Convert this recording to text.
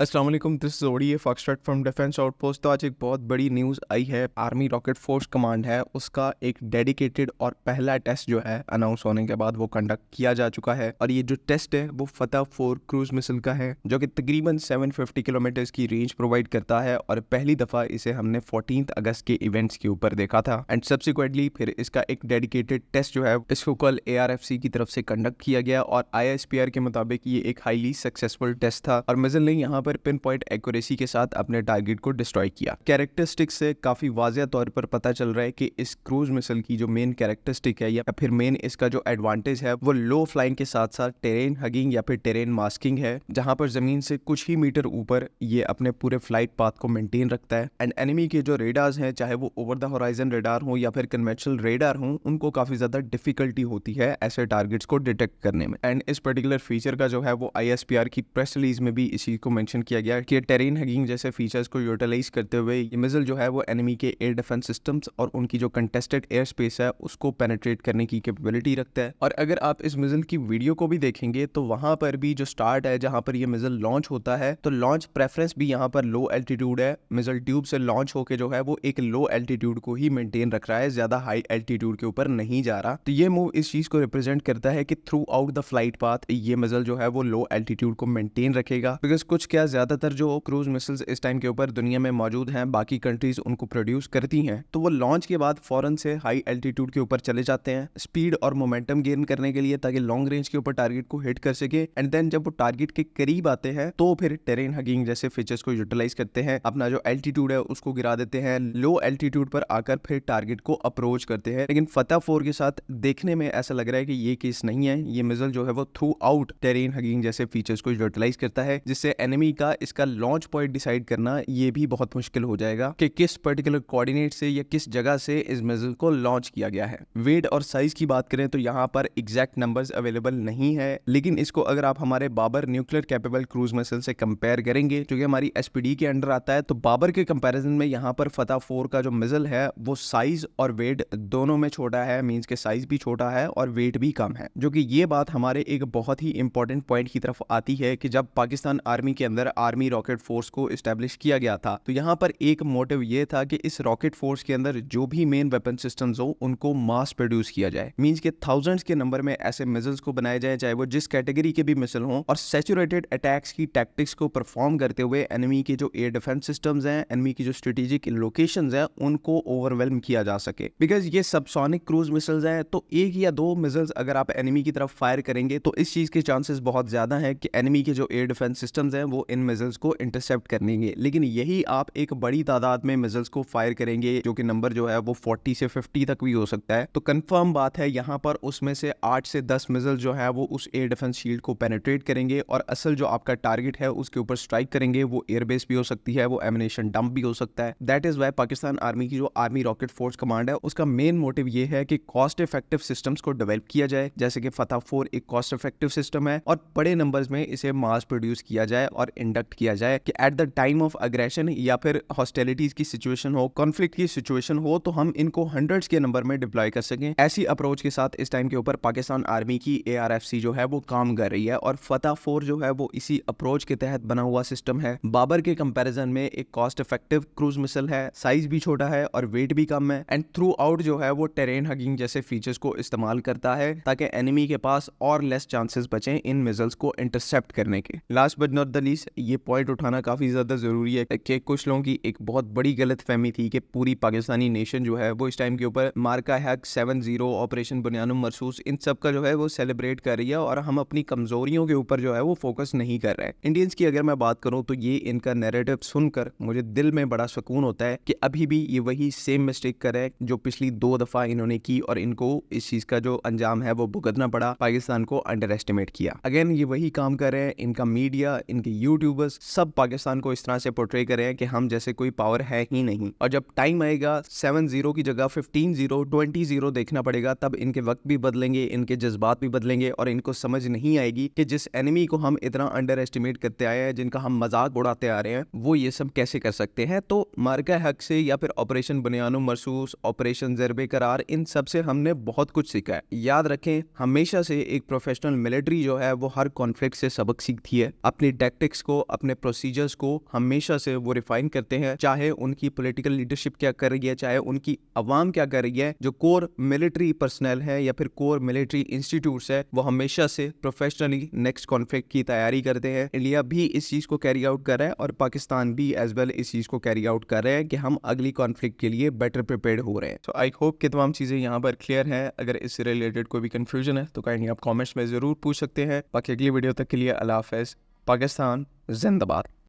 अस्सलाम वालेकुम, this is OD foxtrot from defence outpost. तो आज एक बहुत बड़ी न्यूज़ आई है। आर्मी रॉकेट फोर्स कमांड है उसका एक डेडिकेटेड और पहला टेस्ट जो है अनाउंस होने के बाद वो कंडक्ट किया जा चुका है। और ये जो टेस्ट है वो फतह 4 क्रूज मिसाइल का है जो कि तकरीबन 750 किलोमीटर की रेंज प्रोवाइड करता है। और पहली दफ़ा इसे हमने 14 अगस्त के इवेंट्स के ऊपर देखा था एंड सब्सिक्वेंटली फिर इसका एक डेडिकेटेड टेस्ट जो है इसको कल ARFC की तरफ से कंडक्ट किया गया। और ISPR के मुताबिक ये एक हाईली सक्सेसफुल टेस्ट था और मिसाइल ने यहाँ पर पिन पॉइंट एक्यूरेसी के साथ अपने टारगेट को डिस्ट्रॉय किया। कैरेक्टरिस्टिक्स से काफी वाज़ेह तौर पर पता चल रहा है कि इस क्रूज मिसाइल की जो मेन कैरेक्टरिस्टिक है या फिर मेन इसका जो एडवांटेज है वो लो फ्लाइंग के साथ साथ टेरेन हगिंग या फिर टेरेन मास्किंग है, जहां पर जमीन से कुछ ही मीटर ऊपर ये अपने पूरे फ्लाइट पाथ को मेंटेन रखता है। एंड एनिमी के जो रेडार्स हैं, चाहे वो ओवर द होराइजन रेडार हो या फिर कन्वेंशनल रेडार हो, उनको काफी ज्यादा डिफिकल्टी होती है ऐसे टारगेट्स को डिटेक्ट करने में। एंड इस पर्टिकुलर फीचर का जो है वो ISPR की प्रेस रिलीज में भी इसी को मेंशन किया गया कि टेरेन हगिंग जैसे फीचर्स को यूटिलाइज करते हुए ये मिसाइल जो है वो एनिमी के एयर डिफेंस सिस्टम्स और उनकी जो कंटेस्टेड एयर स्पेस है उसको पेनिट्रेट करने की कैपेबिलिटी रखता है। और अगर आप इस मिसाइल की वीडियो को भी देखेंगे तो वहां पर भी जो स्टार्ट है, जहां पर ये मिसाइल लॉन्च होता है, तो लॉन्च प्रेफरेंस भी यहाँ पर लो एल्टीट्यूड है। मिसाइल ट्यूब से लॉन्च होकर जो है वो एक लो एल्टीट्यूड को ही मेंटेन रख रहा है, ज्यादा हाई एल्टीट्यूड के ऊपर नहीं जा रहा। तो ये मूव इस चीज को रिप्रेजेंट करता है कि through out the flight path ये मिसाइल जो है वो लो एल्टीट्यूड को मेंटेन रखेगा। बिकॉज कुछ क्या ज्यादातर जो क्रूज मिसाइल्स इस टाइम के ऊपर दुनिया में मौजूद हैं, बाकी कंट्रीज उनको प्रोड्यूस करती हैं, तो वो लॉन्च के बाद फौरन से हाई एल्टीट्यूड के ऊपर चले जाते हैं स्पीड और मोमेंटम गेन करने के लिए, ताकि लॉन्ग रेंज के ऊपर टारगेट को हिट कर सके। एंड देन जब वो टारगेट के करीब आते हैं तो फिर टेरेन हगिंग जैसे फीचर्स को यूटिलाइज करते हैं, अपना जो एल्टीट्यूड है उसको गिरा देते हैं, लो एल्टीट्यूड पर आकर फिर टारगेट को अप्रोच करते हैं। लेकिन फतह 4 के साथ देखने में ऐसा लग रहा है कि ये केस नहीं है। ये मिसाइल जो है वो थ्रू आउट टेरेन हगिंग जैसे फीचर्स को यूटिलाइज करता है, जिससे एनिमी का इसका लॉन्च पॉइंट डिसाइड करना ये भी बहुत मुश्किल हो जाएगा कि किस पर्टिकुलर कोऑर्डिनेट से या किस जगह से इस मिसाइल को लॉन्च किया गया है। वेट और साइज की बात करें तो यहाँ पर एग्जैक्ट नंबर्स अवेलेबल नहीं है, लेकिन इसको अगर आप हमारे Babar nuclear capable cruise missile से कंपेयर करेंगे जो कि हमारी SPD के अंडर आता है, तो बाबर के कंपैरिजन में यहाँ पर फतह 4 का जो मिसाइल है वो साइज और वेट दोनों में छोटा है। मींस के साइज भी छोटा है और वेट भी कम है, जो कि ये बात हमारे एक बहुत ही इंपॉर्टेंट पॉइंट की तरफ आती है कि जब पाकिस्तान आर्मी के अंदर आर्मी रॉकेट फोर्स को एस्टेब्लिश किया गया था तो यहाँ पर एक मोटिव ये था कि इस रॉकेट फोर्स के अंदर जो भी मेन वेपन सिस्टम्स हो उनको मास प्रोड्यूस किया जाए। मींस के थाउजेंड्स के नंबर में ऐसे मिसाइल्स को बनाया जाए, चाहे वो जिस कैटेगरी के भी मिसाइल हों, और सैचुरेटेड अटैक्स की टैक्टिक्स को परफॉर्म करते हुए एनिमी के जो एयर डिफेंस सिस्टम्स हैं, एनिमी की जो स्ट्रेटेजिक लोकेशंस हैं, उनको ओवरवेल्म किया जा सके। बिकॉज ये सबसोनिक क्रूज मिसाइल्स हैं, तो एक या दो मिसाइल्स अगर आप एनिमी की तरफ फायर करेंगे तो इस चीज के चांसेस बहुत ज्यादा है कि एनिमी के जो एयर डिफेंस सिस्टम्स हैं वो इन मिसाइल्स को इंटरसेप्ट कर लेंगे। लेकिन यही आप एक बड़ी तादाद में मिसाइल्स को फायर करेंगे, जो कि नंबर जो है वो 40 से 50 तक भी हो सकता है, तो कंफर्म बात है यहाँ पर उसमें से 8 से 10 मिसाइल जो है वो उस एयर डिफेंस शील्ड को पेनिट्रेट करेंगे और असल जो आपका टारगेट है उसके ऊपर स्ट्राइक करेंगे। वो एयरबेस भी हो सकती है, वो एमिनेशन डंप भी हो सकता है। That is why Pakistan army की जो आर्मी रॉकेट फोर्स कमांड है उसका मेन मोटिव ये है कि कॉस्ट इफेक्टिव सिस्टम्स को डेवलप किया जाए, जैसे कि फतह 4 एक कॉस्ट इफेक्टिव सिस्टम है, और बड़े नंबर्स में इसे मास प्रोड्यूस किया जाए और इंडक्ट किया जाए कि at the time of aggression या फिर हॉस्टिलिटीज की सिचुएशन हो, कॉन्फ्लिक्ट की सिचुएशन हो, तो हम इनको हंड्रेड्स के नंबर में डिप्लॉय कर सकें। ऐसी अप्रोच के साथ इस टाइम के ऊपर पाकिस्तान आर्मी की ARFC जो है वो काम कर रही है और फतह 4 जो है वो इसी अप्रोच के तहत बना हुआ सिस्टम है। बाबर के कंपैरिजन में एक कॉस्ट इफेक्टिव क्रूज मिसाइल है, साइज भी छोटा है और वेट भी कम है, एंड थ्रू आउट जो है वो टेरेन हगिंग जैसे फीचर्स को इस्तेमाल करता है ताकि एनिमी के पास और लेस चांसेस बचें इन मिसाइल्स को इंटरसेप्ट करने के। Last but not the least, ये पॉइंट उठाना काफी ज्यादा जरूरी है कि कुछ लोगों की एक बहुत बड़ी गलतफहमी थी कि पूरी पाकिस्तानी नेशन जो है वो इस टाइम के ऊपर मार्का हैक 70, ऑपरेशन बुनियानुम मरसूस, इन सब का जो है वो सेलिब्रेट कर रही है और हम अपनी कमजोरियों के ऊपर जो है वो फोकस नहीं कर रहे हैं। इंडियंस की अगर मैं बात करूं तो ये इनका नैरेटिव सुनकर मुझे दिल में बड़ा सुकून होता है कि अभी भी ये वही सेम मिस्टेक कर रहे हैं जो पिछली 2 दफा इन्होंने की और इनको इस चीज का जो अंजाम है वो भुगतना पड़ा, पाकिस्तान को अंडर एस्टिमेट किया। अगेन ये वही काम कर रहे हैं, इनका मीडिया, इनके यूट्यूबर्स सब पाकिस्तान को इस तरह से पोर्ट्रे कर रहे हैं कि हम जैसे कोई पावर है ही नहीं, और जब टाइम आएगा 7-0 की जगह 15-0, 20-0 देखना पड़ेगा, तब इनके वक्त भी बदलेंगे, इनके जज्बात भी बदलेंगे और इनको समझ नहीं आएगी कि जिस एनिमी को हम इतना अंडर एस्टिमेट करते आए हैं, जिनका हम मजाक उड़ाते आ रहे हैं, वो ये सब कैसे कर सकते हैं। तो मार्का हक से या फिर ऑपरेशन बुनियानुम मरसूस, ऑपरेशन ज़रबे करार, इन सब से हमने बहुत कुछ सीखा है। याद रखें, हमेशा से एक प्रोफेशनल मिलिट्री जो है वो हर कॉन्फ्लिक्ट से सबक सीखती है, अपनी टैक्टिक्स को, अपने प्रोसीजर्स को हमेशा से वो रिफाइन करते हैं, चाहे उनकी पॉलिटिकल लीडरशिप क्या कर रही है, चाहे उनकी अवाम क्या कर रही है। जो कोर मिलिट्री पर्सनल है या फिर कोर मिलिट्री इंस्टीट्यूट्स है, वो हमेशा से प्रोफेशनली नेक्स्ट कॉन्फ्लिक्ट की तैयारी करते हैं। इंडिया भी इस चीज को कैरी आउट कर रहा है और पाकिस्तान भी एज वेल इस चीज को कैरी आउट कर रहे हैं कि हम अगली कॉन्फ्लिक्ट के लिए बेटर प्रिपेयर्ड हो रहे हैं। तो आई होप कि तमाम चीजें यहाँ पर क्लियर है। अगर इससे रिलेटेड कोई भी कंफ्यूजन है तो काइंडली आप कमेंट्स में जरूर पूछ सकते हैं। बाकी अगली वीडियो तक के लिए अल्लाह हाफिज़। पाकिस्तान जिंदाबाद।